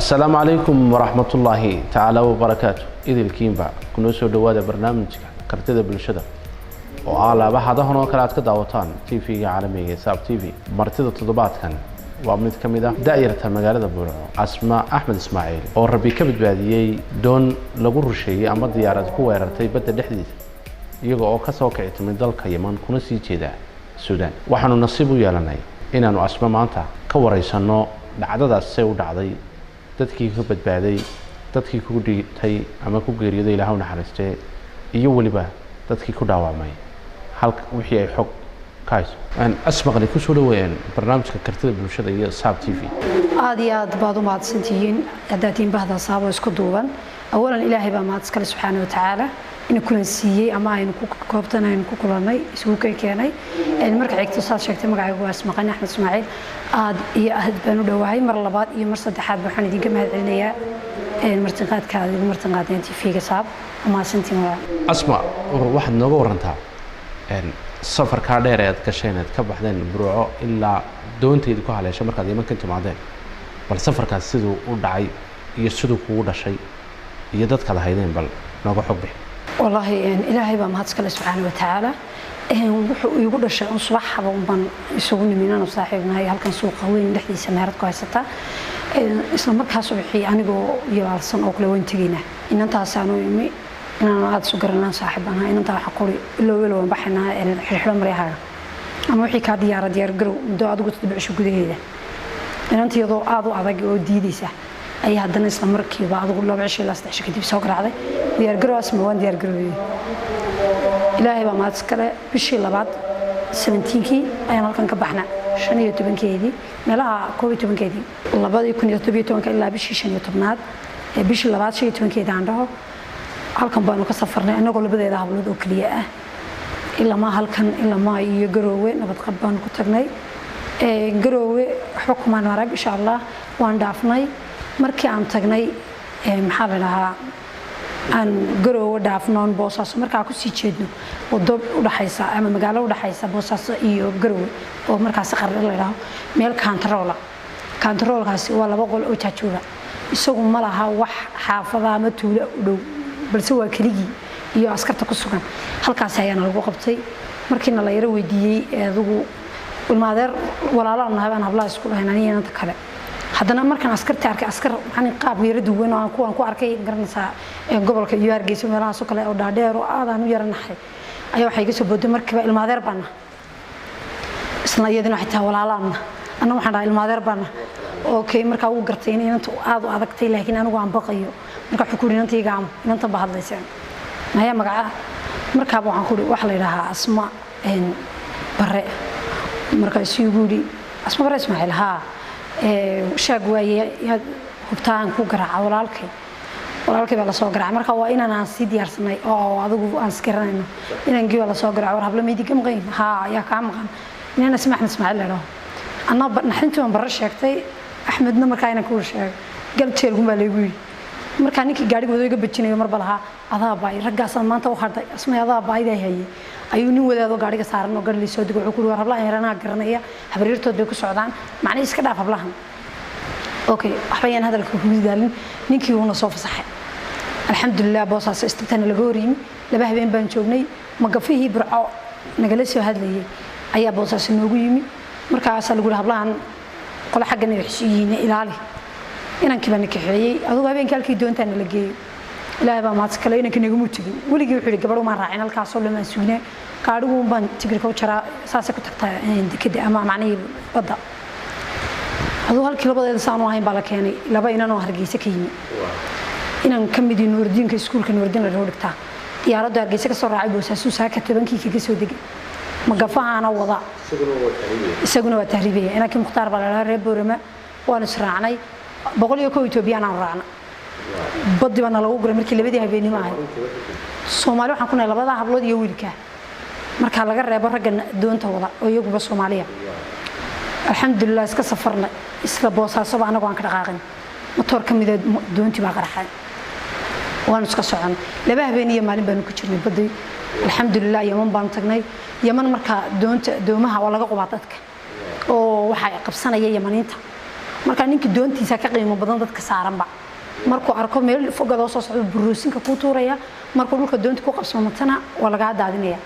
السلام عليكم ورحمة الله تعالى وبركاته. إذا الكيمبا كنا سودوا هذا برنامج كرتدة بالشدة وعلى بحث هنا كلات كداوتان تي في عالمية ساب تي في مرتدة تضباط كان ومن كميدا دائرة المجال برعو أسماء أحمد إسماعيل أو ربي كبد باديي دون لغور شيء أما ديارات كويرتي بدل الحديث يجوا كسوك من ذلك يمن كنا سيجدا السودان وحنو نصيبه يالناي إن أنا أسماء معناتها كوريسانو عدد السود عضي dadkii ka badbaaday dadkii ku dhigtay ama ku geeriyooday Ilaahay naxariistay iyo waliba dadkii ku dhaawacmay halka wixii ay xog kaayso aan asmaqni ku soo dhaweeyeen barnaamijka kartida bulshada iyo Saab TV aad iyo aad baad u mahadsantihiin hadaatiin bahda Saab isku duuban awalan Ilaahay baa mahad iskale subhanahu wa ta'ala in kulan siiyay ama aynu ku koobtanayno ku kulanay isugu keenay marka xigta saad sheegtay magacaygu waa Asmaqani Axmed Ismaaciil aad iyo aad baan u dhawahay mar labaad iyo mar saddexaad waxaan idinka mahadcelinayaa martiqaadka iyo martiqaadeen TV-ga Saab ama santima Asma waxaad nooga warantaa safarka dheer ee aad gasheen ka baxdeen Burco ilaa doonteedu ku haleeshay markaad iman ka timaadeen bal safarkaas sidoo u dhacay iyo sidoo kugu dhashay iyo dadka la haydeen bal nooga xog bixi والله إلهي بمهد سكله سبحانه وتعالى ويقول الشيء صباح بان يسوون من أنا وصاحبنا هاي هالكن سوق قوي نحدي سمارات كويسة إسلام مركز صبحي أنا جو يوالسن أكل وين تجينا إن أنت عسانو يمي إن أنا عاد سكرنا صاحبنا إن أنت حقولي لو بحنا الحلم مريها أما وحي كادي يارا ديار جرو دو عاد قلت بعشو كده إن أنت يضو عادو عاد جو ديديسه أي هذا إسلام مركي بعض يقول له بعشي لا استعشق كده بسوق رعدي ديار جرو اسمه وين ديار جرو إلهي بما تذكره بشي لبعض 17 أنا كان كبحنا شنو يتبين كيدي ملا كوي تبين كيدي لبعض يكون يتبين تبين كإلا بشي شنو يتبناد بشي لبعض شيء تبين كيدي عنده هالكن بانو كسفرنا أنا أقول بدي ذهب لدو كلية إلا ما هالكن إلا ما يجروه نبتقبل كترني جروه حكم أنا رج إن شاء الله وان دافني markii aan tagnay maxaa la lahaa aan garoow dhaafnoon Boosaaso markaa ku sii jeedno wado u dhaxaysa ama magaalo u dhaxaysa Boosaaso iyo garoow oo markaas qarri la yiraahdo meel kantaroolkaasi waa laba qol oo jaajuura isagu ma laha wax xaafada ama tuulo u dhow balse waa kaligi iyo askarta ku sugan halkaas ayaan lagu qabtay markiina la yara weydiiyay adigu ilmaadeer walaalaan habaan habla isku dhahaynayeen inta kale haddana markaan askarta arkay askar waxaan qaab yar duwan oo kuwan ku arkay garanaysa gobolka iyo Hargeysa meelaha soo kale oo dhaadheer oo aad aan u yaranahay ayaa waxay iga soo booday markiiba ilmaadeer bana isla iyadina xitaa walaalaan ana waxaan dhahay ilmaadeer bana okay markaa uu gartay inta aad u adagtay laakiin anigu aan baqayo markaa wuxuu ku yiri inta ba hadlaysaan maya magaca markaa waxaan ku wax la yiraahdaa Asma bare markaa si guudi Asma bare Ismaaciil haa shaag waaye hubtaan ku garaaca walaalkay baa la soo garaacay marka waa inaan si diyaarsanay oo adigu aan iskaranayno inaan giyo la soo garaaco war habla meedi ka maqan ha ya ka maqan inaan Ismaaciil leedo anna naxintii bar sheegtay Axmedna markaa inaan ku sheegay galteel gumba leegu marka ninkii gaariga wadooga bajinayo mar balaha adaa baay ragaas maanta u harday Asma adaa baayday hayay ayuu nin wadaado gaariga saaran oo galli soo digo wuxuu ku war habla yarana garanaya habriirtood bay ku socdaan macna iska dhaaf hablahan okay waxbayaan hadalka ku gudaalin ninkii uu soo fasaxay alxamdulillah Boosaaso istagtana laga horiyay laba habeen baan joognay magafihii Burco nagala soo hadlayay ayaa Boosaaso noogu yimi markaas lagu hablahan qol xaqana wixii ilaali inaan kibana kaxeeyay adigu habeenkii halkii doontaan la geeyay ilaahay baa maad kale inaan kaniga muujin waligeey wuxuu gabadhu ma raacin halkaas oo lama sugnay qaadhigu baan tigirka u jaraa saas ku tagtaa dekada ama macnaheedu wada adoo halkii labadeeda saan u ahayn baa la keenay laba inaan Hargeysa ka yimi inaan kamidii Nuurdiinka iskuulka Nuurdiin la dhigtaa diyaarada Hargeysa ka soo raacay Boosaaso saaka 10kii kaga soo degay magafaana wada isaguna waa tahriibay inaan Muxtaar baa la reeb Boorama waan israacnay 100 Ethiopian aan raacnay baddi bana lagu guray markii labadii habeenimo ahay Soomaali waxaan ku nahay labada hablood iyo wiilka marka laga reebo ragga doonta wada oo iyagu Soomaaliya alxamdulillah iska safarna isla Boosaaso baa anagu aan ka dhaqaaqin motor kamid doonti baa qaraxay waan iska socon laba habeenimo maalin baan ku jirnay baddi alxamdulillah Yaman baan tagnay Yaman marka doomaha waa laga qubaa dadka oo waxa ay qabsanaya Yamaniinta marka ninka doontiisa ka qiimo badan dadka saaranba markuu arko meel fogadoo soo socdo buruusinka ku tuuraya markuu dhulka doonta ku qabsamatana waa laga daadinaya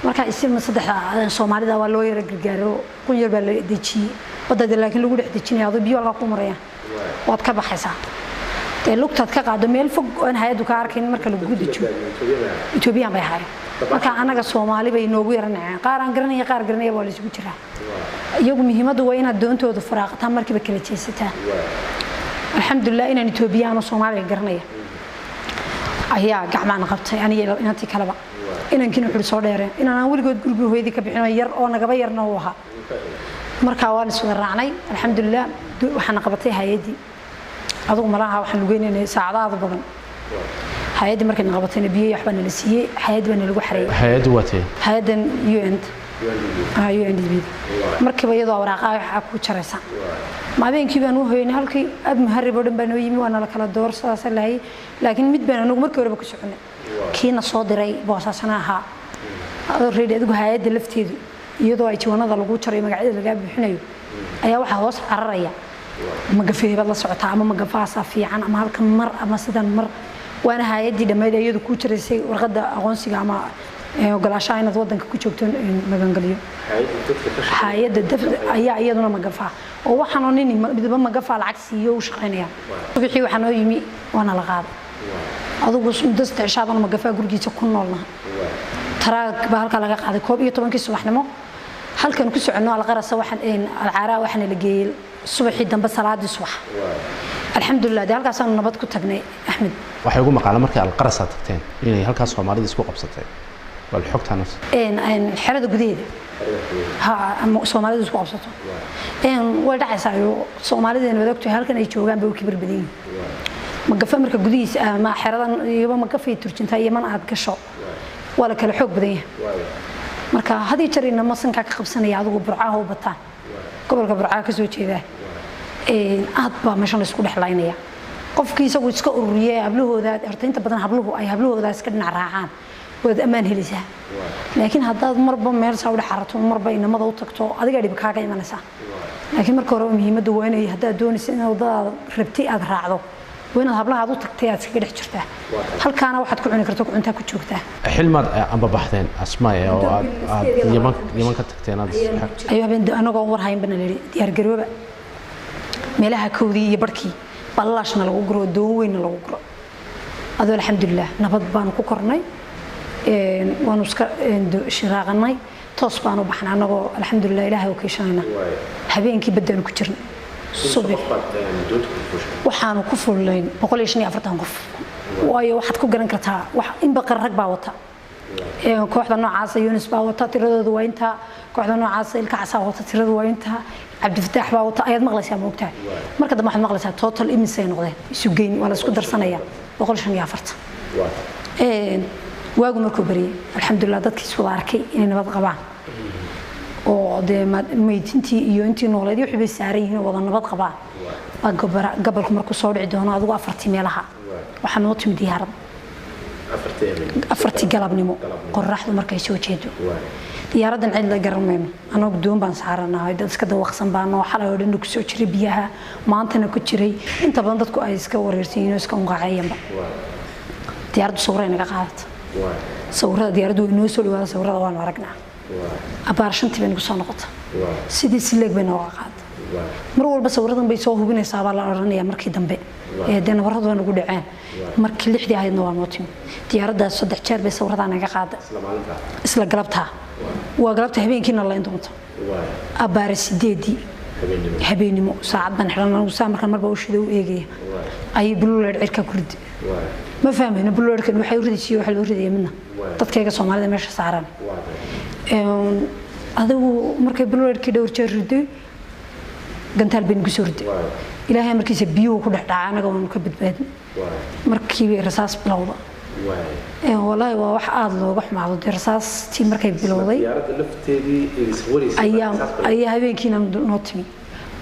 marka isma saddexda Soomaalida waa loo yara gargaaro kun yar baa la dejiyay badda laakiin lagu dhex dejinayo biyo laga ku maraya waad ka baxaysaa ee lugtaad ka qaado meel fog oo hay'adu ka arkin marka lagu dejiyo Itoobiya bay haay marka anaga Soomaali bay noogu yaranayaan qaar aan garanaya waa la isugu jiraa iyagu muhiimadu waa inaad doontooda faraaqtaan markiiba kala jeesataan alxamdulillah inaan Itoobiya iyo Soomaaliya garanaya ayaa gacmaana qabtay aniga inantii kalaba inankiina wuxuu soo dheereen inaan weligood guriga hooyadii ka bixin yar oo nagaba yarna uu ahaa marka waan isla raacnay alxamdulillah waxaan qabatay hay'adii adigu malaha waxaan lugeynay saacadaha badan hay'adii markay qabatayna biyo waxba nala siiyay hay'adii baan lagu xareeyay hay'adii watay hay'adan UNDP markii iyadoo waraaqaha waxa ku jaraysan maabenkii baan u hooynay halkii aad muharrib oo dhan baan u yimi waana la kala doorsadas lahayd laakiin mid baan anagu markii hore ku soconay kiina soo diray boosaasana ahaa reed adigu hay'adda lafteedu iyadoo ay jiwanada lagu jaray magacyada laga bixinayo ayaa waxa hoos cararaya magafeeba la socota ama magafaasa fiican ama halkan mar ama sidan mar waana hay'adii dhameed iyadu ku jiraysay warqada aqoonsiga ama ogolaashaha inaad wadanka ku joogto magangaliyo hay'adda dafda ayaa iyaduna magafaa oo waxaan nin midba magafaa lacag siiyo u shaqeynaya wixii waxaan oo yimi waana la qaaday adigu dasta shaaban magafaa gurigiisa ku noolna taraag baa halka laga qaaday 12 subaxnimo halkan ku socono alqarasa waxaan alcaara waxaan la geeyay subaxii dambe salaadii subax alxamdulillah halkaas aan nabad ku tagnay Axmed waxay ugu maqaala markii alqarasa tagteen inay halkaas Soomaalida isku qabsatay wal xogtaan xerada gudeeda ha Soomaalida isku qabsato way dhacaysaa Soomaalida inay wadaagto halkan ay joogaan bay u kibir badan magafa marka gudihiisa ama xeradan iyo magafa turjinta Yemen aad gasho wala kala xoog badan yahay marka hadii jarina masanka ka qabsanaya adigu burcaha u bataan gobolka burcaha ka soo jeeda aad baa meeshan isku dhaxlaynaya qofkii isagu iska ururiyay hablahooda hortaynta badan habluhu ay hablahooda iska dhinac raacaan wada amaan helisa laakiin haddaad marba meel soo dhaxarato marba inamada u tagto adiga dhib kaaga imanaysa laakiin marka hore muhiimadu waa inay haddaad doonayso inaad wadada rabti aad raacdo وين هبلها هذا تكتيات كده حجرته هل كان واحد كل عنك رتوك أنت كنت شوكته حلمات أم ببحثين أسماء أو يمن كتكتينات أيوة بند أنا قوّر هاي بنا لي ديار جروبة ملها كودي يبركي بلاشنا لو جرو دوين لو جرو هذا الحمد لله نبض بان كوكرناي ونسك شراغناي تصبانو بحنا أنا الحمد لله إلهي وكيشانا حبينك بدنا كتير صبح waxaanu ku fuulayn 140 qof waayo waxaad ku garan kartaa wax in baqar rag baa wata kooxda noocaas Yunus baa wata tiradoodu waa inta kooxda noocaas ilka casaa wata tiradu waa inta Cabdi Fataax baa wata ayaad maqlaysaa moogtaa marka dad waxaad maqlaysaa total imisay noqdeen isu geyn wala isku darsanaya 140 waagu markuu bariyay alxamdulillah dadkii soo arkay inay nabad qabaan oo de meetintii iyo intii nooleed wixii bay saaran yihiin wada nabad qabaan gobolku markuu soo dhici doono adigu 40 meelaha waxaan u timid diyaarad 40 galabnimo qorraxdu markay soo jeedo diyaaradan cid la garanayno anoo doon baan saaranahay dad iska dawaqsan baan oo xalay oo dhan ku soo jiray biyaha maantana ku jiray inta badan dadku ay iska wareersan yihiin iska unqaacayeenba diyaaradu sawirayna ka qaadata sawirada diyaaradu inoo soo dhawaada sawirada waan aragnaa abaar shantii bay nagu soo noqota sidii sileeg bay nooga qaad mar walba sawiradan bay soo hubinaysaa baa la oranayaa markii dambe deena waradu waa nagu dhaceen markii 6 ahaydna waa noo timi diyaaradaas 3 jeer bay sawiradan naga qaada isla galabta waa galabta habeenkiina la indoonto abaar 8 habeenimo saacad ban xiran saa markan u shido u eegaya ay bululeed cirka kurdi ma fahmayna bululeedkan waxay u ridisay waxa loo ridayay midna dadkayga Soomaalida meesha saaran adigu markay bululeedkii dhowr jeer riday gantaal bin ku soo riday ilaahay markiisa biyo ku dhaxdhacay anaga waan ka badbaadin markii rasaas bilowda والله واحد لو روح مع الدراسات تي مركي بلوضي ديارة لفتيدي إسوري أيام هبينكينا نوتمي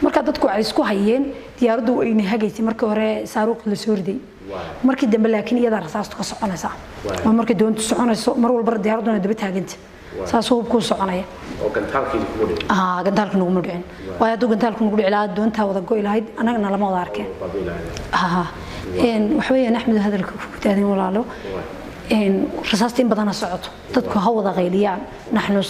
marka dadku ay isku hayeen diyaaradu ay nahagaysi markii hore saaruq la soorday markii dambe laakiin iyada rasaasta ka soconaysa markii doontu soconayso mar walba diyaaraduna daba taaganta saasuu hubkuu soconaya oo gantaalkii ku dhigay gantaalka nagu dhicin waa hadduu gantaalka nagu dhici lahaa doontaa wada go'i lahayd annagana lama wada arkeen waxa weeyaan axmed hadalka ku daadin walaalo rasaasta in badana socoto dadku ha wada qayliyaan naxnu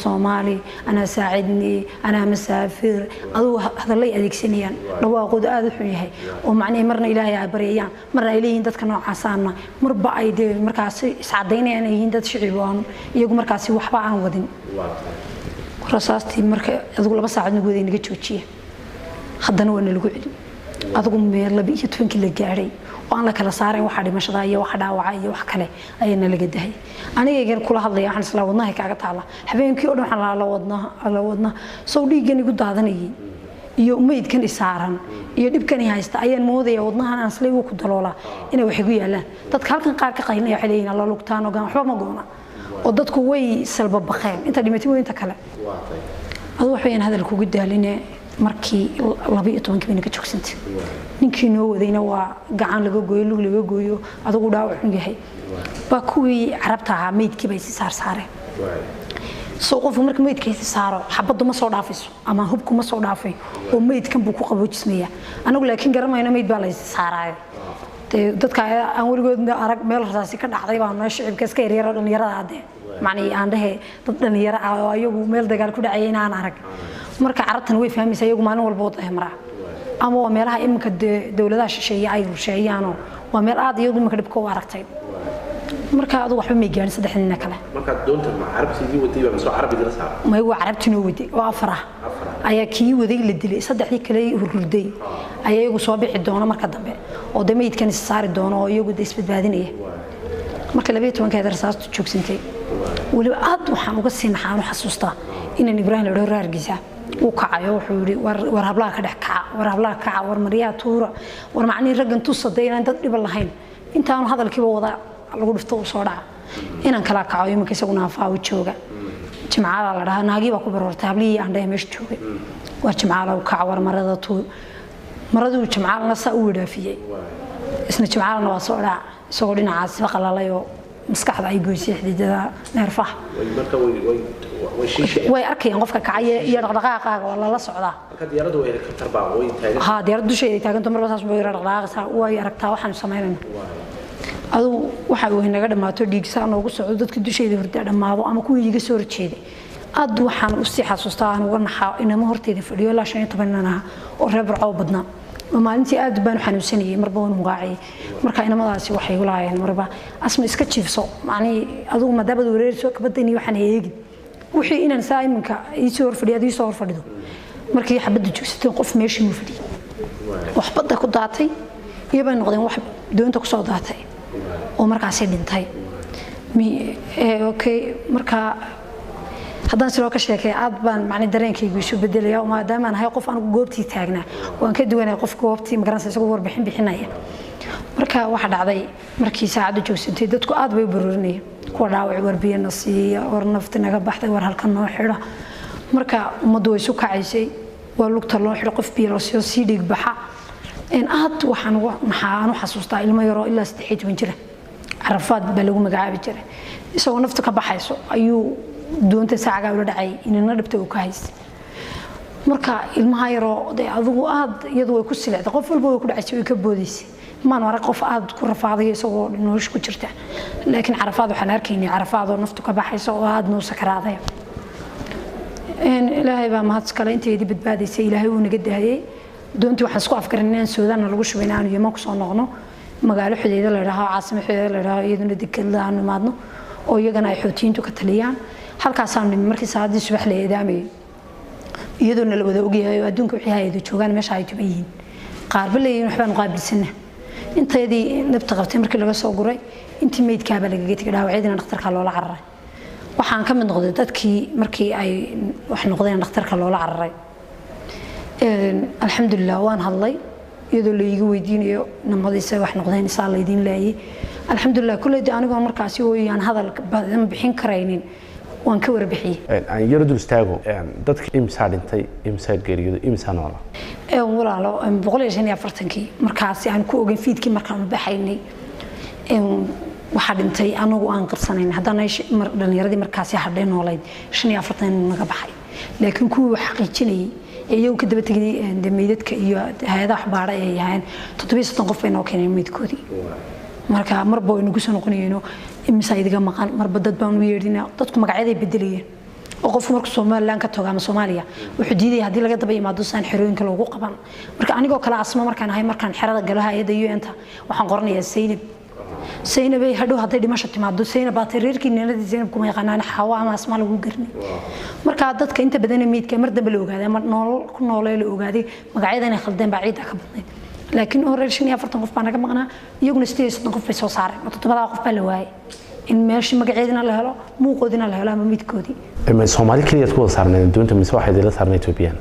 soomaali anaa saacidni anaa masaafir aduu hadallay adeegsanayaan dhawaaqooda aad u xun yahay oo macnaheed marna ilaahay ay baryayaan marna ay leeyihiin dadka noocaasana marba ay dee markaasi iscadaynayaan ay yihiin dad shicib aan iyagu markaasi waxba aan wadin rasaastii marka adigu 2 saacadood nagu waday naga joojiye haddana waa lagu celi adigu meel 12 la gaaray waan la kala saareen waxa dhimashada iyo waxa dhaawaca iyo wax kale ayana laga dahay aniga yar kula hadlay waxaan isla wadnaha kaaga taala habeenkii oo dhan waxaan la wadnaha soo dhiigan igu daadanayay iyo meydkan isaaran iyo dhibkan haysta ayaan moodaya wadnahan aan isla ku daloola inay wax igu yaalaan dadka halkan qaar ka qaynaya waxay leeyihiin alla lugtaan oo waxba ma goona oo dadku way salba baqeen inta dhimatay way inta kale adu waxaan hadalku ugu daalinay markii 12 kii ka joogsantay ninkii noo wadayna waa gacan laga gooyo lug laga gooyo adigu dhaawac xun yahay ba kuwii carabta ahaa meydkii bay si saareen soo qof marka meydkiisa saaro xabadu ma soo dhaafayso ama hubku ma soo dhaafay oo meydkan buu ku qaboojismaya anagu laakiin garamayna meyd baa la saaraayo dadka aan warigood arag meel rasaasi ka dhacday baa meesha shicibka iska yaryar dhalinyarada aadeen macnii aan dhahay dad dhalinyaro ah oo ayagu meel dagaal ku dhacay inaan arag marka carabtan way fahmaysaa iyagu maalin walba wada hemraa ama waa meelaha iminka dawladaha shisheeye ay rusheeyaano waa meel aad iyagu iminka dhibka u aragtay marka adu waxba ma gaarin saddexdina kale marka doonta ma carabtii waday ba soo carabi dira saar ma igu carabtii noo waday oo afar ayaa kii waday la dilay saddexdii kale hururday ayaa iyagu soo bixi doona marka dambe oo dameydkan is saari doono oo iyagu isbadbaadinaya marka 12 ka rasaasta joogsantay wali aad waxaan uga siinaxaan xasuustaa inaan Ibraahim la dhaho Hargeysa uu kacayo wuxuu yiri war hablaha ka dhex kaca war Mariya Tuura war macni raggan tusaday inaan dad dhib lahayn intaan hadalkiiba wada lagu dhifto soo dhaca inaan kala kacayo iminka isaguna afaa u jooga jimcaala la dhahaa naagi baa ku barortay hablii aan dhahay meesha joogay war jimcaala uu kaca war marada Tuur maradu jimcaalna saa u wadaafiyay isna jimcaalna waa soo dhaca isagoo dhinacaas qalalay oo maskaxda ay goysay xididada neerfaha way arkayaan qofka kacay iyo dhaqdhaqaaqaaga waa la socdaa marka diyaaradu way ka tarbaa way taagan diyaaradu dusheeda taaganto marba saas way dhaqdhaqaaqaysaa way aragtaa waxaan sameynayno adu waxa uu naga dhamaato dhiigsan ugu socdo dadka dusheeda hurda dhamaado ama kuwii iga soo horjeeday aad waxaan u sii xasuustaa aan uga naxaa inama horteeda fadhiyo la 15 oo reer Burco badnaa maalintii aad baan xanuunsanayay marba waan muqaacay marka inamadaasi waxay u laayeen marba asma iska jiifso macni adigu madabada wareerso kabadani waxaan eegin wixii inaan saayiminka ii soo horfadhido markii xabada joogsatay qof meeshii mu fadhiyay wax badda ku daatay iyo baan noqdeen wax doonta ku soo daatay oo markaas dhintay okay marka haddaan sidoo ka sheekay aad baan macni dareenkaygu isu bedelayaa maadaama aan ahay qof aan goobtii taagnaa waan ka duwanay qof goobtii magaranaysa isagoo warbixin bixinaya marka waxa dhacday markii saacadu joogsantay dadku aad bay u baruurinayeen kuwa dhaawac warbiyana siiya war nafta naga baxday war halkan noo xidha marka ummaddu way isu kacaysay waa lugta loo xidho qof biyo la siiyo sii dhiig baxa aad waxaan u xasuustaa ilmo yaro ilaa 13 jira carafaad baa lagu magacaabi jiray isagoo nafta ka baxayso ayuu doonta saacaga ula dhacay inana dhibta uu ka haystay marka ilmaha yaro adigu aad iyadu way ku sileecday qof walba way ku dhacaysay way ka boodisay maan arag qof aad ku rafaaday isagoo nolosh ku jirta laakiin carafaad waxaan arkaynay carafaad oo naftu ka baxayso oo aad noo sakaraaday ilaahay baa mahad kale inteedii badbaadisay ilaahay uu naga daayay doontii waxaan isku afgarinay Suudaan lagu shubay inaan Yemen ku soo noqono magaalo xidhiidha la yiraahdo caasimad xidhiidha la yiraahdo iyaduna dekeed la nimaadno oo iyagana ay xootiintu ka taliyaan halkaas aan markii saacadii subax la eedaamay iyadoo la wada ogyahay adduunka wixii hay'ado joogan meesha ay tubayeen qaar baleeyeen waxbaan qaabilsanaa inteedii nabta qabtay markii laga soo guray intii meydkaaba laga geeyay dhaawacyadina dhakhtarka loola cararay waxaan ka mid noqday dadkii markii ay wax noqdeen dhakhtarka loola cararay alxamdulillah waan hadlay iyadoo la igu weydiinayo namadiisa wax noqdeen isaa la idin laayay alxamdulillah kulleedii anigoo markaasi ooyaan hadal badan bixin karaynin waan ka warbixiyay aan yar dul istaago dadka imsa dhintay imsa geeriyooday imsa noola walaalo 145 markaasi aan ku ogeyn fiidkii markaan baxaynay waxa dhintay anagu aan qarsanayn haddana dhalinyaradii markaasi hadhay noolayd 45 naga baxay laakiin kuwa xaqiijinay iyagu ka daba tagay meydadka iyo hay'adaha waxbaara ay yahay 7 qof ay noo keeneen meydkoodii marka marba way nagu soo noqonayeen imisa idiga maqan marba dad baan u yeedhinaa dadku magacyada ay bedelayeen oo qof markuu Soomaaliland ka tago ama Soomaaliya wuxuu diiday hadii laga daba yimaado saan xirooyinka loogu qaban marka anigoo kala asma markaan ahay markaan xirada galaha ayada UN-ta waxaan qoranayaa Zainab ay hadhow haday dhimasho timaado Zainab baa reerkii ninadii Zainab kuma yaqaanaan xawa ama asma lagu garnay marka dadka inta badan meedka mar dambe la ogaaday mar nool ku noolay la ogaaday magacyadana khaldeen baa ciid ka badnayd laakiin horeer 45 qof baa naga maqnaa iyaguna 60 qof bay soo saareen 7 qof baa la waayay in meeshii magaceedina la helo muuqoodina la helo ama midkoodii ama Soomaali kaliya ku wada saarneen doonta mise waxay la saarnay Ethiopian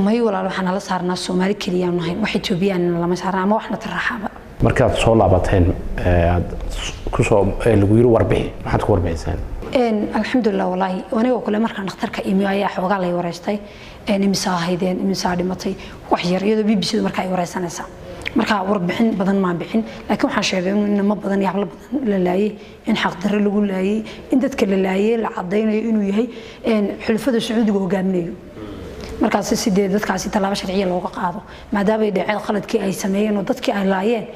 may walaal waxaan la saarnaa Soomaali kaliya nahay wax Ethiopian lama saarnaa ama waxna taraxaba markaad soo laabateen ku soo lagu yiri warbixi maxaad ku warbixiseen alxamdulillah wallahi aniga kale markaan dhakhtarka imi ayaa xoogaa la wareystay imisa haydeen imisa dhimatay wax yar iyadoo BBC markaa ay wareysanaysa marka warbixin badan ma bixin laakiin waxaan sheegay in ma badan iyo habla badan la laayay in xaq darro lagu laayay in dadka la laayay la cadeynayo inuu yahay xulfada Sacuudiga hogaaminayo markaas sidee dadkaasi talaabo sharciye looga qaado maadaama ay dhacay qaladkii ay sameeyeen oo dadkii ay laayeen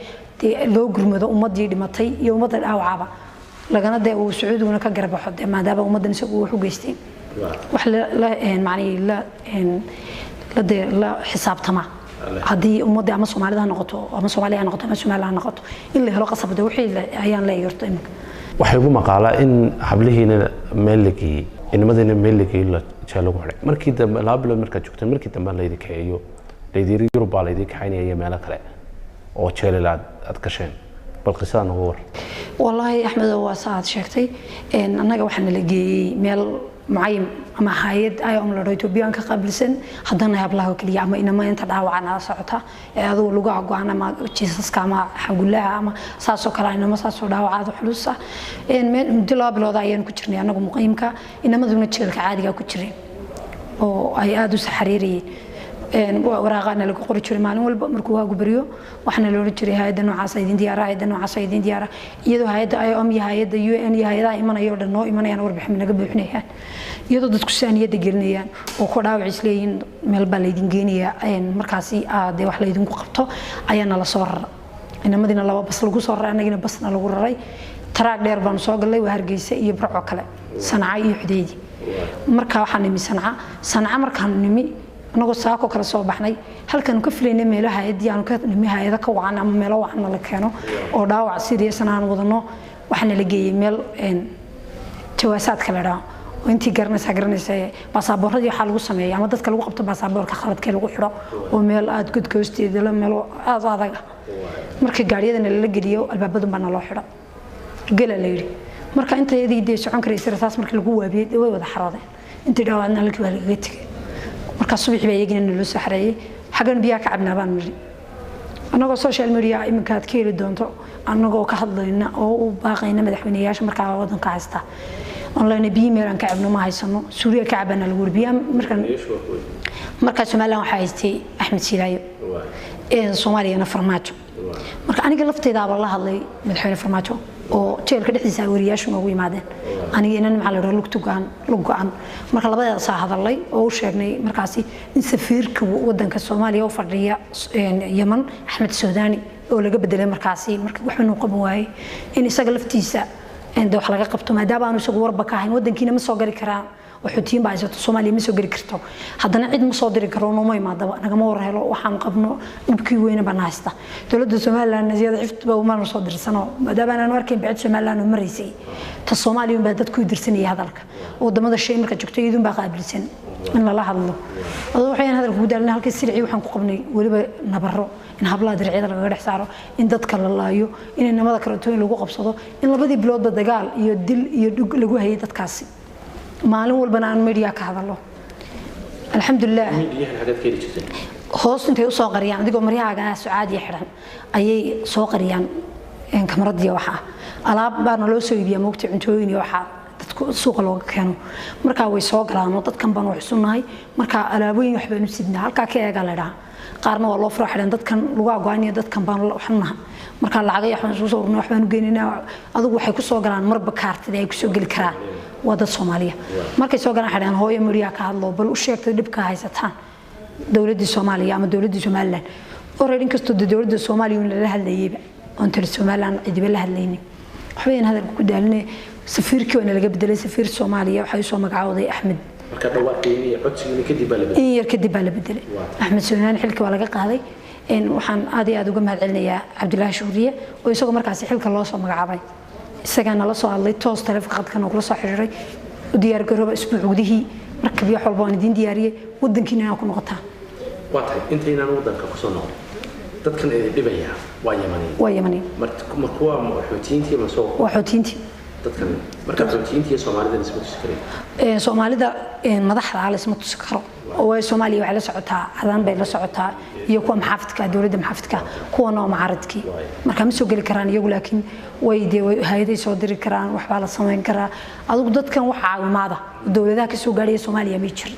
loo gurmado ummadii dhimatay iyo ummadda dhaawacaba lagana day uu Sacuudiguna ka garbaxo maadaama ummadan isagu wuxuu geystay wax la macni la xisaabtama hadii ummadda ama Soomaalida noqoto ama Soomaaliya noqoto ama Soomaaliya noqoto in la helo qasabada wixii ayaan la yeerto imika waxay ugu maqaalaa in hablihiina meeligi inmadina meeligi la jalagu xidhay markii dambe la bilood marka joogtay markii dambe la idin kaxeeyo leediri Yurub la idin kaxeynaya meel kale oo jeelalaad ad gasheen bal qisadana war wallahi Ahmed waa saad sheegtay anaga waxaan la geeyay meel معين أما هايد أي أم لريتو بيان كقبلسن حضرنا يبلغ كليا أما إنما أنت دعوة عنا صعتها هذا لقى عنا ما جيسس كما حقول لها أما ساسو كلا إنما ساسو دعوة عاد حلوسة إن من دلاب لوضع ين كترني أنا مقيم كا إنما ذون تشيل كعادي كترين أو أي أدو سحريري وراغنا لك قرية شرمان والمركوها جبريو وإحنا لو رجري هايدا نوع عصايدين ديارة هايدا نوع عصايدين ديارة يدو هايدا أي أم يهايدا UN يهايدا إيمان يورد نو إيمان ينور بحمنا قبل حنيان يدو دكتوران يد جرنيان وكراو عسلين مال بلدين جينيا أين مركزي دي وحلا يدون قبطه أيانا لصور إن مدينة الله بس لقو صور أنا جينا بسنا لقو الرأي تراك دير بنصاق الله وهرجيسة يبرع كلا صنعاء حديدي مركا وحنمي صنعاء مركا نمي أنا قصة أكو كلا صوب بحني هل كانوا كفلين ميلو هايدي أنا كنت نمي هايدا كوعنا أما ميلو وعنا لكانوا أو داو عسيري سنة وضنو وحنا لقي ميل إن تواسات كلا وأنتي قرنس باسابور هذي حلو سمي أما دتك لو قبت باسابور كخرط كيلو حرا وميل آد كود كوستي دل ميلو هذا مركي قاريدا اللي لقيو البابدون بنا لو حرا قل ليري مركا أنت يدي دي سعون كريسير أساس مركي القوة بيد ويوضح حراضين أنت داوعنا لك بالغيتك marka subaxii bay yagina loo saxreeyay xagan biya ka cabnaa baan miri anagoo social media iminka aad ka heli doonto anagoo ka hadlayna oo u baaqayna madaxweynayaasha marka wadanka haysta online biyo meeran ka cabno ma haysano Suuriya ka cabana lagu warbiya marka Soomaaliland waxa haystay Axmed Silaayo Soomaaliyana Farmaajo marka aniga laftayda la hadlay madaxweyne Farmaajo oo jeelka dhexdiisa wariyaashu ugu yimaadeen aniga inaan macallin lugaan marka labada saa hadalay oo sheegnay markaasi in safiirka wadanka Soomaaliya oo fadhiya Yemen Axmed Suudani oo laga bedelay markaasi marka wax uu qaban waayay in isaga laftiisa inda wax laga qabto maadaama aanu isagu warba ka ahayn wadankiina ma soo gali karaan وحوتين بعض الصومالي مسوا قري كرتو هذا عيد مصادر كورونا ما يمضى أنا كم مرة هلا وحنا قبنا نبكي وين بناسته تولد الصومال لأن زيادة عفت بوما مصادر سنة ما أنا نوركين بعد شمال لأنه مريسي الصومالي بدأت كويدر سنة هذا لك وده هذا الشيء مركز جكتو يدون بقابل سنة من الله الله وحين هذا الكود لنا هالك السرعي وحنا قبني ولا نبرر إن هبلا درعي هذا غير حساره إن تذكر الله يو إن ما ذكرتوين لجو قبصده إن لبدي بلود بدجال يدل يدق لجو هي تتكاسي معلوم والبنان ميديا كهذا الله الحمد لله خاص أنت يوصل قريان ديكو مريها جانا سعادي حرام أي سوق قريان إن كمرض يوحى ألعاب بنا لو سوي بيا موقت عنتوين يوحى suuqa looga keeno marka way soo galaan dadkan baan wax sunahay marka alaabooyin wax baan u sidnaa halka ka eega la dhaca qaarna waa loo faraxleen dadkan lagu go'aaniyo dadkan baan waxnaha marka lacag ay waxaan soo ururnaa waxaan u geeninaa adigu waxay ku soo galaan marba kaartida ay ku soo gali karaan wada Soomaaliya markay soo galaan xidhan hooyo Maria ka hadlo bal u sheegtay dhibka haysataan dawladda Soomaaliya ama dawladda Somaliland oreedin kasto dawladda Soomaaliya in la hadlayay on tir Somaliland cidiba la hadlayni waxbeen hadal ku daalinay safiirkii oo laga bedelay safiir Soomaaliya waxa soo magacawday Axmed marka dhawaaqeeyay codsiga kadib baa la bedelay kadib baa la bedelay Axmed Suunaan xilka waa laga qaaday in waxaan aad iyo aad uga mahadcelinayaa Cabdullaahi Shuuriye oo isagoo markaas xilka loo soo magacaabay isagana la soo hadlay toos taleefanka qadkan oo la soo xiriiray u diyaar garooba isbuuc gudihii markab iyo xolbaan idin diyaariyay wadankiina ku noqotaa waa tahay intaynaan wadanka ku soo noqon dadkan ay dhibaya waa Yamani marka waa xoutiyiintii ma soo xoutiyiintii dadkan marka xoutiyiintii Soomaalida isma tusi kareen Soomaalida madaxda ala isma tusi karo oo Soomaaliya waxa la socotaa adan bay la socotaa iyo kuwa maxaafidka dawladda maxaafidka kuwa noo macaaradkii marka ma soo gali karaan iyagu laakiin way hay'aday soo diri karaan wax baa la sameyn karaa adigu dadkan waxa caawimaada dawladaha ka soo gaadhay Soomaaliya ma jirin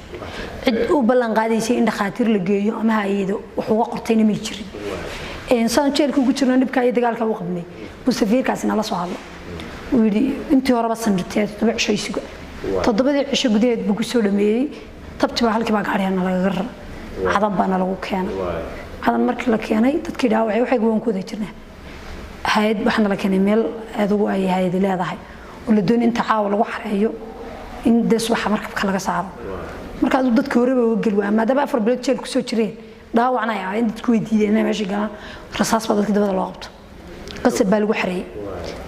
cid u ballan qaadaysay in dhaqaatiir la geeyo ama hay'ado wax uga qortayna ma jirin saan jeelka ugu jirnaa dhibka ay dagaalka u qabnay mustafiirkaasina la soo hadlo wili intii horeba sanadteed 7 cisho isuga 7 cisho gudaheed buu soo dhameeyay tabtiba halkii baa gaariyana laga gar cadan baana lagu keenay cadan markii la keenay dadkii dhaawacay waxay go'aan ku wada jirnaa hay'ad waxna la keenay meel adigu ay hay'ad leedahay oo la doon inta caaw lagu xareeyo in dees waxa markabka laga saaro marka dadka horeba u galwaa maadaama 4 bilood jeel ku soo jireen dhaawacna ay in dadku weydiiyeen meesha galaan rasaas baa dadka dabada loo qabto qasab baa lagu xareeyay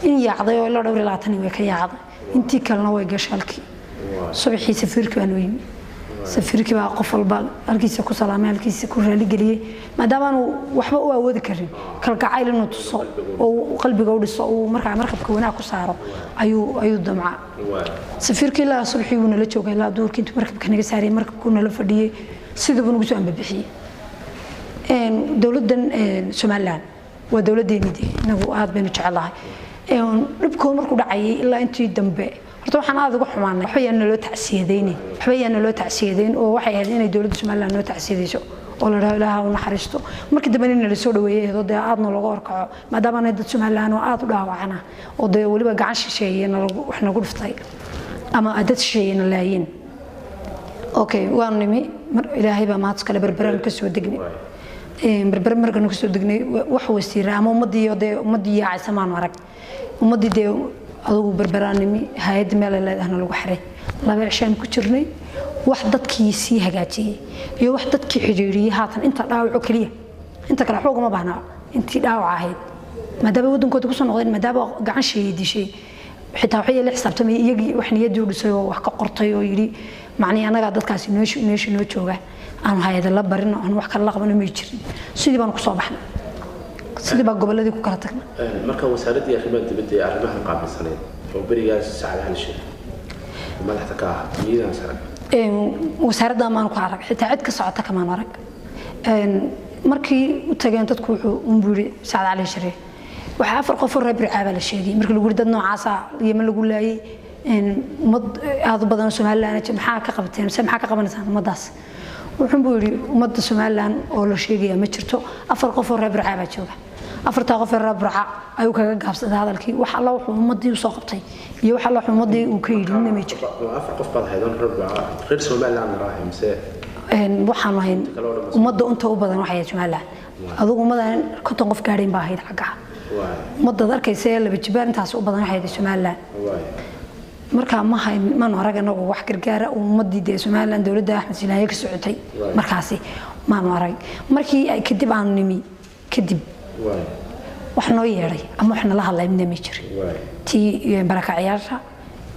in yaacday oo la dhowr ilaatan way ka yaacday intii kalena way gashalkii subaxii safiirka aan weyn safiirkii baa qof walba halkiisa ku salaamay halkiisa ku raali galiyay maadaama uu waxba u awoodi karin kalgacayl inuu tuso oo qalbiga u dhiso oo markabka wanaag ku saaro ayuu damca safiirkii la subaxii uu nala joogay la duurkii intuu markabka naga saaray markabku nala fadhiyay sidoo uu nagu soo ambabixiyay dawladdan Somaliland waa dawladdeennii inagu aad baynu jecelahay dhibkood markuu dhacay ilaa intii dambe horta waxaan aad uga xumaanay waxba yaan loo tacsiyadeyn oo waxay ahayd inay dawladda Somaliland noo tacsiidayso oo la raayo Ilaahay u naxariisto markii dambe in la soo dhaweeyay oo aadna looga horkaco maadaama ay dad Somaliland oo aad u dhaawacana oo waliba gacan shisheeyeen wax nagu dhiftay ama dad shisheeyeen laayeen okay waan nimi Ilaahay baa maad kale barbaran ka soo degnay بربر مركنا كسر دقني وحوستير أما مدي عسمان مرك ومدي ده أدو بربراني مي هايد مال الله هنا الوحرة الله بعشان كترني وحدة كيسي هجاتي يو وحدة كحجري هاتن أنت راو عكلية أنت كلا حوق ما بهنا أنت راو عهيد ما دام ودن كنت كسر نغير ما دام قعن شيء دي شيء حتى وحية اللي حسبت مي يجي وإحنا يدور بسوا وحق قرطي ويري معني أنا قاعد كاسي نوش نوجه أنا هاي هذا اللبرين أنا وحكي الله قبل ما يجري سيدي بانك صباحنا سيدي بقى قبل الذي كرتكنا مركب وساردي يا أخي ما بدي أعرفها قبل سنين وبريجا ساعة هالشيء ما تحتكها ميزان سرق وسارد ما نقارك حتى عد كساعتك كمان مرق مركي وتجين تدكوح ومبوري ساعة على شري وحافر قفر ربع عابل الشيء مركي لو قلت إنه عصا يمن لو قول لي مد هذا بدن سمعنا أنا محاك قبتين سمحاك قبنا مداس wuxuu buuri umada Soomaaliland oo la sheegay ma jirto afar qof oo rabraca ba jooga afarta qof oo rabraca ayuu kaga gaabsaday hadalkii wax alla wuxuu umadii soo qabtay iyo wax alla wuxuu umadii uu ka yiri ma jiro afar qof baad haydan rabraca reer Soomaaliland raahim se waxaan ahayn umada inta u badan waxay Soomaaliland adigu umadan konton qof gaareen baa hayd xaqqa umada darkaysa laba jibaan intaas u badan waxay Soomaaliland marka ma aragna wax gargaar oo umadii Soomaaliland dawladda Axmed Silaaye ka socotay markaasi ma arag markii ay kadib aan nimi kadib wax noo yeeray ama waxna la hadlay ma jirin tii barakacayaasha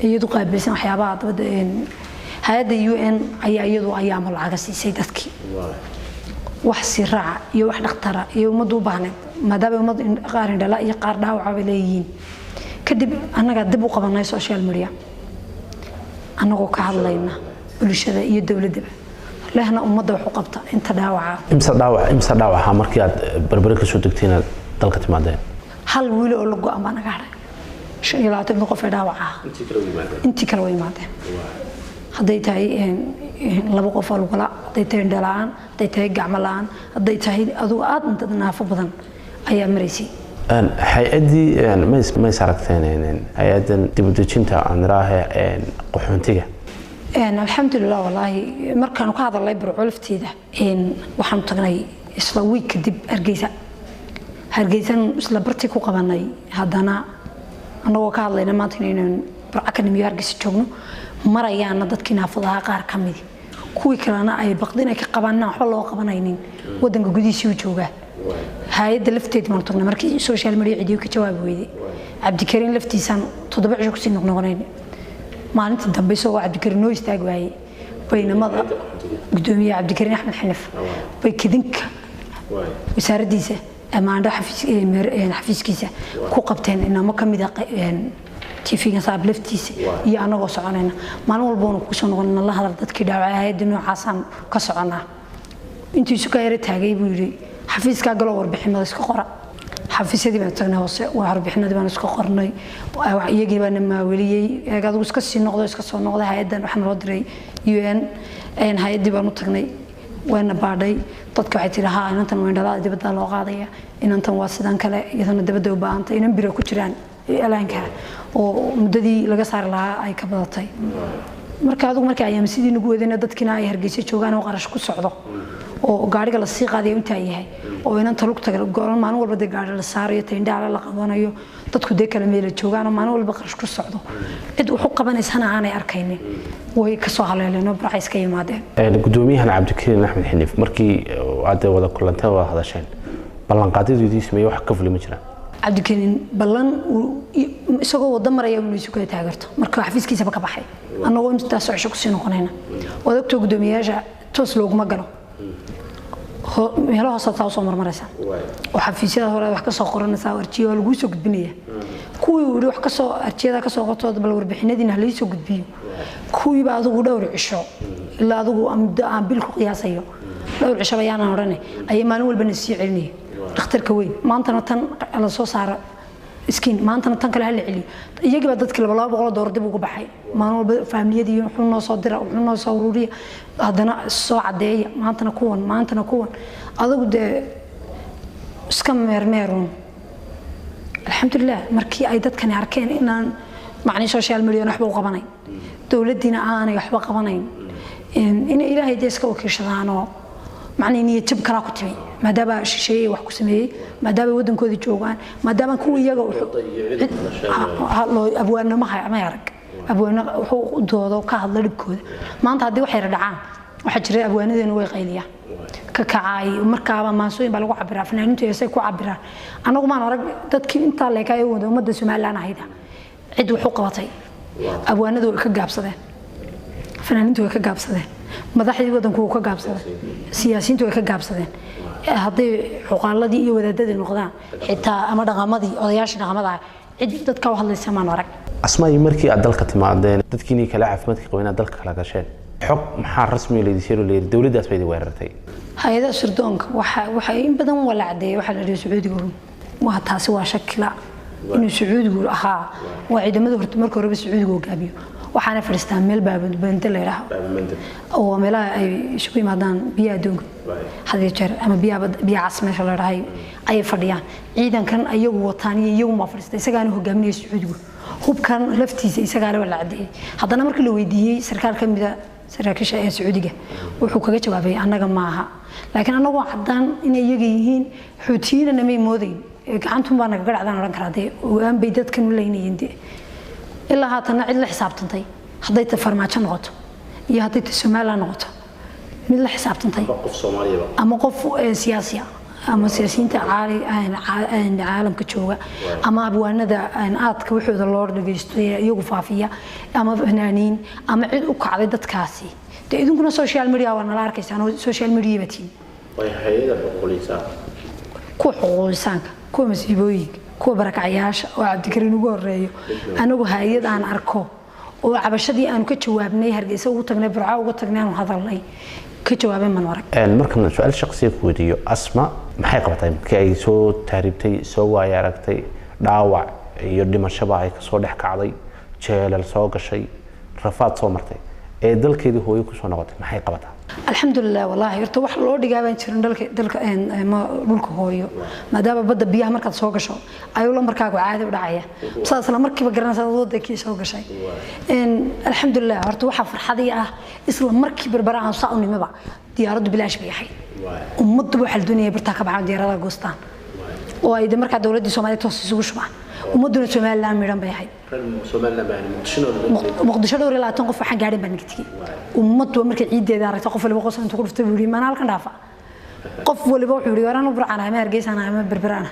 iyadu qaabilsan waxyaabaha dabada hay'adda UN ayaa iyadu ayaamo lacag siisay dadkii wax siraac iyo wax dhaqtara iyo umadu u baahnay maadaama umadu qaar indhala iyo qaar dhaawac ay leeyihiin kadib anaga dib u qabanay social media anagoo ka hadlayna bulshada iyo dawladda lehna umada wax u qabta inta dhaawaca imsa dhaawaca markii aad barbar ka soo degteen dalka timaadeen hal wiil oo la go'aan baan naga haray 25 qof ee dhaawac ah intii kala way yimaadeen hadday tahay laba qof oo lugala hadday tahay dhalaan hadday tahay gacmo la'aan hadday tahay adigu aad inta naafo badan ayaa maraysay hay-adii ma aragteen hay-adan dib u dejinta aan raahe qaxoontiga alxamdulilah wallaahi markaanu ka hadalnay Burco lafteeda waxaanu tagnay isla week kadib hargeysan isla barti ku qabanay haddana anagoo ka hadlayna maanta inaynu Burco ka nimiyo Hargeysa joogno marayaana dadkii naafadaha qaar ka mid kuwii kalena ay baqdin ay ka qabanna waxba loo qabanaynin wadanka gudihiisa uu joogaa hay'adda lafteed ma tagnay markii social media ciidiyo ka jawaab weyday Cabdikariin laftiisan 7 cisho ku sii noqnoqonay maalintii dambe soo Cabdikariin noo istaag waayay baynamada gudoomiye Cabdikariin Axmed Xanif bay kidinka wasaaraddiisa amaanda xafiiskiisa ku qabteen inama kamid ah TV-ga saab laftiisa iyo anagoo soconayna maalin walba oo ku soo noqonayna la hadal dadkii dhaawacay hay'adda noocaasaan ka soconaa intii isu ka yara taagay buu yiri xafiiska galo warbixinada iska qora xafiisyadii baan tagnay hoose warbixinadii baan iska qornay iyagii baan maawiliyay adigu iska sii noqdo iska soo noqday hay'addan waxaan loo diray UN hay'adii baan u tagnay waana baadhay dadka waxay tirahaa inantan way dhalaa dibadda loo qaadaya inantan waa sidan kale iyadana dibadda u baahantay inan biro ku jiraan ilaanka oo muddadii laga saar lahaa ay ka badatay marka adigu markii ayaan sidii nagu wadayna dadkina ay Hargeysa joogaan oo qarash ku socdo oo gaariga la sii qaadayo inta yahay oo inanta lug tagal go'an maalin walba gaari la saarayo teendhaala la qabanayo dadku de kala meel joogaan oo maalin walba qarash ku socdo cid wuxuu qabanaysana aanay arkaynin way ka soo haleeleenoo Burco ka yimaadeen gudoomiyahan Cabdikariin Axmed Xanif markii aad wada kulanteen waa hadasheen ballan qaadidiisa ma wax ka fulin ma jiraan Cabdikariin ballan isagoo wada maraya inuu isu ka taageerto marka xafiiskiisa ka baxay anagoo inta soo cisho ku sii noqonayna wadagto gudoomiyaasha toos looguma galo meelaha soo soo marmaraysa oo xafiisyada hore wax ka soo qoranaysa arjiyo lagu soo gudbinaya kuwii uu wax ka soo arjiyada ka soo qoto bal warbixinadiina la soo gudbiyo kuwii ba adigu dhowr cisho ilaa adigu aan bil ku qiyaasayo dhowr cisho bayaan oranay ay maalin walba nasiib celinay dhakhtarka weyn maantana tan la soo saaro iskiin maantana tan kale hal celiyo iyaga dadka $200 dib ugu baxay maalin walba faamiliyadii wuxuu noo soo diray wuxuu noo soo ururiya hadana soo cadeeya maantana kuwan adigu de iska meermeerun alxamdulillah markii ay dadkani arkeen inaan macni social media waxba u qabanay dawladdiina aanay waxba qabanayn in ilaahay deeska u kiishadaano macni niyad jab kala ku timi maadaama shisheeye wax ku sameeyay maadaama wadankoodii joogaan maadaama kuwa iyaga abwaana ma arag abwaana wuxuu doodo ka hadla dhibkooda maanta hadii wax yar dhacaan waxa jiray abwaanadeenu way qayliyaan ka kacay markaaba maasooyin baa lagu cabiraa fanaaniintu ay ku cabiraan anagu ma arag dadkii inta leekay ummadda Soomaaliland ahayda cid wuxuu qabatay abwaanadu way ka gaabsadeen fanaaniintu way ka gaabsadeen madaxdii wadanku ka gaabsadeen siyaasiyiintu way ka gaabsadeen haddii xuqaaladii iyo wadaadadii noqdaan xitaa ama dhaqamadii odayaashii dhaqamada cid dadka wax hadlaysa ma arag asmaay markii aad dalka timaadeen dadkiina kala caafimaadka qabina dalka kala gasheen xog maxaa rasmi leeyahay dawladdaas bay weerartay hay'adaha sirdoonka waxa in badan walacday waxa la yiraahdo Sacuudiga waa taasi waa shakila inuu Sacuudigu ahaa waa ciidamada horta markii hore Sacuudiga gaabiyo waxaana fadhistaan meel baabanda la yiraahdo oo meelaha ay isugu yimaadaan biyo adduunka hadii jeer ama biyo casmeesha la yiraahdo ay fadhiyaan ciidankan ayagu wataan iyagu ma fadhistay isagaana hogaaminaya Sacuudiga hubkan laftiisa isagaa la walacday haddana markii la weydiiyay sarkaal kamid ah saraakiisha ee Sacuudiga wuxuu kaga jawaabay anaga maaha laakiin anagu cadaan in iyaga yihiin xuutiyiina ma moodeen gacantu baa naga dhacdaan oran karaade oo aan bay dadkan u leeynayeen ilaa haatan cid la xisaabtantay haday ta farmaajo noqoto iyo haday ta Soomaaliya noqoto mid la xisaabtantay qof Soomaaliya ama qof siyaasi ama siyaasiyiinta caalamka jooga ama abwaanada aadka waxooda loo dhageysto iyagu faafiya ama fanaaniin ama cid u kacday dadkaasi idinkuna social media waa nala arkaysaan oo social media batiin way hay'adaha xuquuqlisaanka kuwa masiibooyinka kuwa barakacayaasha oo Cabdikariin ugu horeeyo anagu hay'ad aan arko oo cabashadii aan ka jawaabnay Hargeysa ugu tagnay Burco ugu tagnay aan hadalnay ka jawaabay man warag markan su'aal shakhsi ah weydiyo asma maxay qabatay markii ay soo taaribtay soo waayay aragtay dhaawac iyo dhimashaba ay kasoo dhex kacday jeelal soo gashay rafaad soo martay ee dalkeedii hooyo ku soo noqotay maxay qabataa alxamdulillah wallahi horta wax loo dhigaaban jirin dhulka hooyo maadaama badda biyaha markaad soo gasho ayuu la markaagu caadi u dhacaya saas la markiiba garanaysaa wadankii soo gashay alxamdulillah horta waxa farxadii ah isla markii barbaraan saa u nimaba diyaaraddu bilaash bay ahayd ummaddu waxa la doonayay barta ka baxaan diyaaradaha goostaan oo ay markaa dawladda Soomaaliya toos isugu shubaan ummaduna Soomaaliland miran bay ahayd muqdisho dhowr ilaa 10 qof waxaan gaadhin baan nagtigi ummaddu markay ciideeda aragtay qof walba qosan intuu ku dhuftay buuri ma halkan dhaafa qof walba wuxuu yiri waraan u burcana ma hargeysana ma berberaana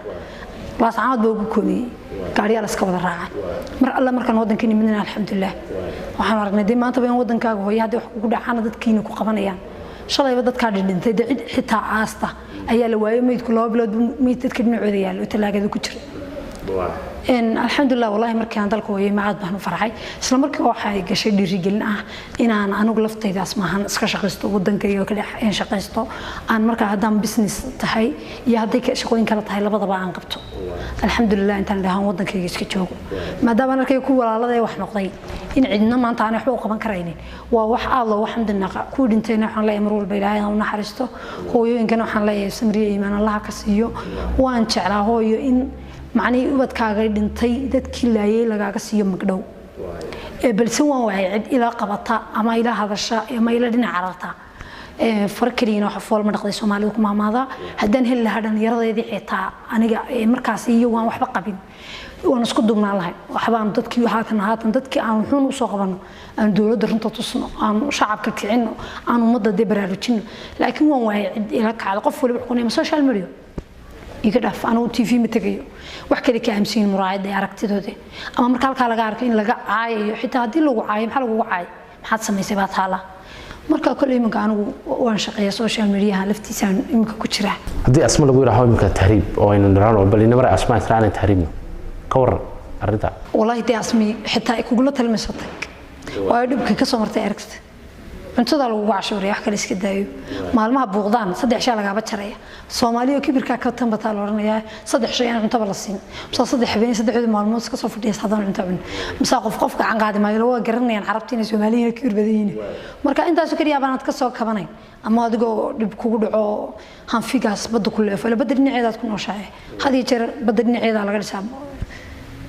laas caamad baa ugu kooniyay gaariyaal iska wada raacay mar alla markaan wadankeena midna alxamdulillah waxaan aragnay dee maanta baan wadankaaga hooyo hadii wax ugu dhacana dadkiina ku qabanayaan shalayba dadka dhintay cid xitaa aasta ayaa la waayay meydku laba bilood meyd dadka dhinacooda yaalo talaagada ku jira alxamdulillah wallahi markaan dalka hooyay ma aad baan u farxay isla markii waxay gashay dhiirigelin ah inaan anigu laftayda asmaahan iska shaqaysto wadankayga kale aan shaqaysto aan markaa hadaan business tahay iyo haday ka shaqooyin kala tahay labadaba aan qabto alxamdulillah intaan dhahan wadankayga iska joogo maadaama arkay ku walaalada wax noqday in cidna maanta aan waxba u qaban karaynin waa wax aad loo xamdinaqa ku dhintayna waxaan leeyahay mar walba Ilaahay ha u naxariisto hooyooyinkana waxaan leeyahay samriye iimaan Allah ka siiyo waan jeclaa hooyo in macni ubadkaaga dhintay dadkii laayay lagaaga siiyo magdhow balse waan waayay cid ila qabata ama ila hadasha ama ila dhinac cararta farkaliina waxa foolma dhaqday Soomaalidu kuma maada hadan hel la hadan yaradeedii xitaa aniga markaas iyo waan waxba qabin waan isku dugnaan lahayn waxbaan dadkii haatan dadkii aan wuxuu u soo qabano aan dawladda runta tusno aan shacabka kicino aan ummadda baraarujino laakiin waan waayay cid ila kacdo qof waliba xukun social media iga dhaaf anu TV ma tagayo wax kale ka amsiin muraayad ay aragtidooda ama marka halka laga arko in laga caayo xitaa hadii lagu caayo maxaa lagu caayo maxaad samaysay baa taala marka kale imanka anigu waan shaqeeyaa social media laftiisa imanka ku jira hadii asma lagu yiraahdo imanka tahriib oo aynu niraan bal inaba asma israana tahriibno ka waran arinta wallahi tii asmi xitaa ay kugu la talmisatay waa dhibka ka soo martay aragtida cuntada lagu cashuuray wax kale iska daayo maalmaha buuqdaan 3 shay laga bajaraya Soomaaliya kibirka ka tanbata la oranayaa 3 shay aan cunto la siin soo 3 habeen 3 maalmood iska soo fadhiya hadaan cunto cun masa qofka aan qaadi maayo waa garanayaan carabtiina Soomaaliya kibir badayeen marka intaas kaliya baan ka soo kabanay ama adigoo dib kugu dhaco hanfigaas badda ku leefay badda dhinaceeda ku nooshahay hadii jeer badda dhinaceeda laga dhisaa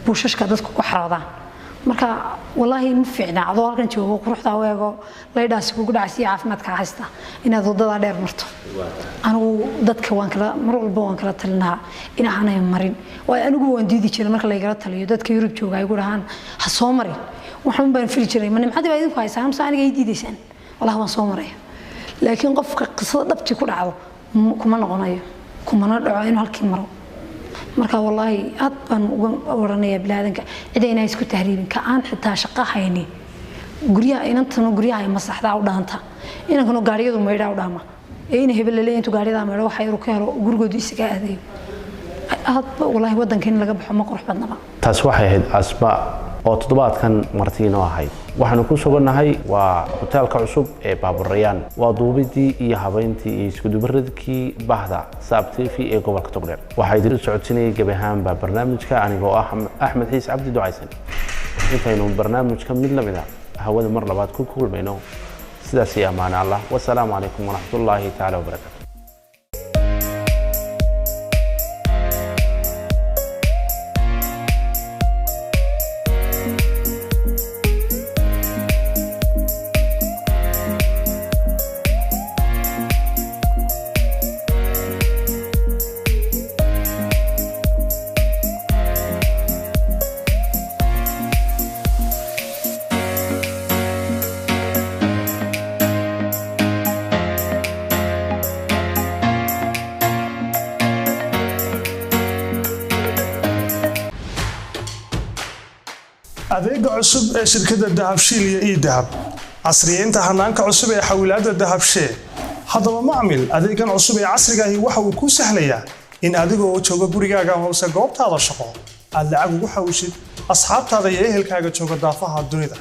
buushashka dadku ku xaraadaan marka wallahi ma fiicna adoo halkan joogo quruxda weego leedaas kugu dhacay caafimaadka haysta inaad wadada dheer marto anigu dadka waan kala mar walba waan kala talinaha in aanay marin way anigu waan diidi jiray marka la igala taliyo dadka Yurub jooga ay gurahan ha soo marin waxaan baan fili jiray man maxad ay idinku haysan ama aniga ay diidaysan wallahi waan soo maray laakiin qofka qisada dhabti ku dhacdo kuma noqonayo kuma dhaco in halkii maro marka wallahi aad baan uga waranaya bilaadanka cidayna isku tahriibin ka aan xitaa shaqo hayni guriyaha inantana guriyaha ay masaxda u dhaanta inankana gaariyadu meedha u dhaama in hebel leeyahay intu gaariyada meedha waxa yar ku helo gurigoodu isaga aaday aad wallahi wadankan laga baxo ma qurux badnaba taas waxay ahayd asba oo toddobaadkan martiino ahayd waxaanu ku suganahay waa hotelka cusub ee Baaburayaan waa duubidii iyo habeyntii iyo isku dubaradkii bahda Saab TV ee gobolka Togdheer waxa idin socodsiinayay gabahaan barnaamijka anigoo ah Axmed Xiis Cabdi Ducaysan intaynu barnaamijka mid lamid ah hawada mar labaad ku kulmayno sidaas iyo amaan Allah wassalaamu alaykum wa rahmatullahi ta'ala wa barakatuh adeega cusub ee shirkadda Dahabshiil iyo Dahab casriyeynta hanaanka cusub ee xawilaadda Dahabshiil haddaba macmil adeegan cusub ee casriga ahi waxa uu ku sahlayaa in adigoo jooga gurigaaga hoose goobtaada shaqo aad lacag ugu xawishid asxaabtaada iyo ehelkaaga jooga daafaha dunida